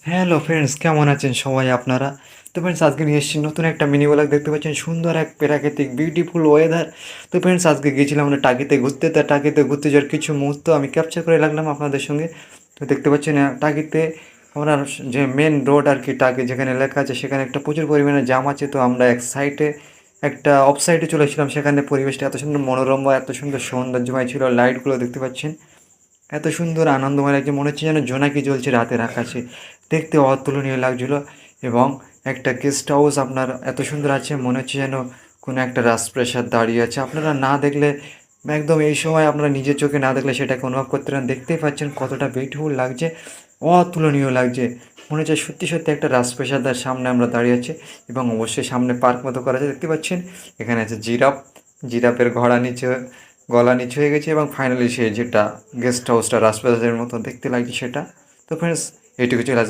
Hello friends, কেমন আছেন সবাই আপনারা? তো ফ্রেন্ডস, আজকে নিয়ে এসেছি নতুন একটা মিনি ব্লগ। দেখতে পাচ্ছেন সুন্দর এক প্রাকৃতিক বিউটিফুল ওয়েদার। তো ফ্রেন্ডস, আজকে গিয়েছিলাম আমরা টাকিতে ঘুরতে। তা টাকিতে ঘুরতে যাওয়ার কিছু মুহূর্ত আমি ক্যাপচার করে রাখলাম আপনাদের সঙ্গে। তো দেখতে পাচ্ছেন টাকিতে আমরা যে মেন রোড আর কি, টাকি যেখানে লেখা আছে সেখানে একটা প্রচুর পরিমাণে জাম আছে। তো আমরা এক সাইডে একটা অফ সাইডে চলে এসেছিলাম। সেখানে পরিবেশটা এত সুন্দর মনোরম বা এত সুন্দর সৌন্দর্যময় ছিল, লাইটগুলো দেখতে পাচ্ছেন এত সুন্দর আনন্দময় লাগছে, মনে হচ্ছে যেন জোনাকি জ্বলছে রাতের আকাশে। দেখতে অতুলনীয় লাগছিলো। এবং একটা গেস্ট হাউস আপনার এত সুন্দর আছে, মনে হচ্ছে যেন কোনো একটা রাজপ্রাসাদ দাঁড়িয়ে আছে। আপনারা না দেখলে একদম এই সময় আপনারা নিজের চোখে না দেখলে সেটাকে অনুভব করতে পারেন। দেখতেই পাচ্ছেন কতটা বিউটিফুল লাগছে, অতুলনীয় লাগছে। মনে হচ্ছে সত্যি সত্যি একটা রাজপ্রাসাদের সামনে আমরা দাঁড়িয়ে আছি। এবং অবশ্যই সামনে পার্ক মতো করা আছে, দেখতে পাচ্ছেন। এখানে আছে জিরাফ, জিরাফের ঘোড়া নিচে গলা নিচু হয়ে গেছে। এবং ফাইনালি সে যেটা গেস্ট হাউসটা রাজপ্রাসাদের মতো দেখতে লাগছে সেটা। তো ফ্রেন্ডস, এইটুকু ছিল আজকে।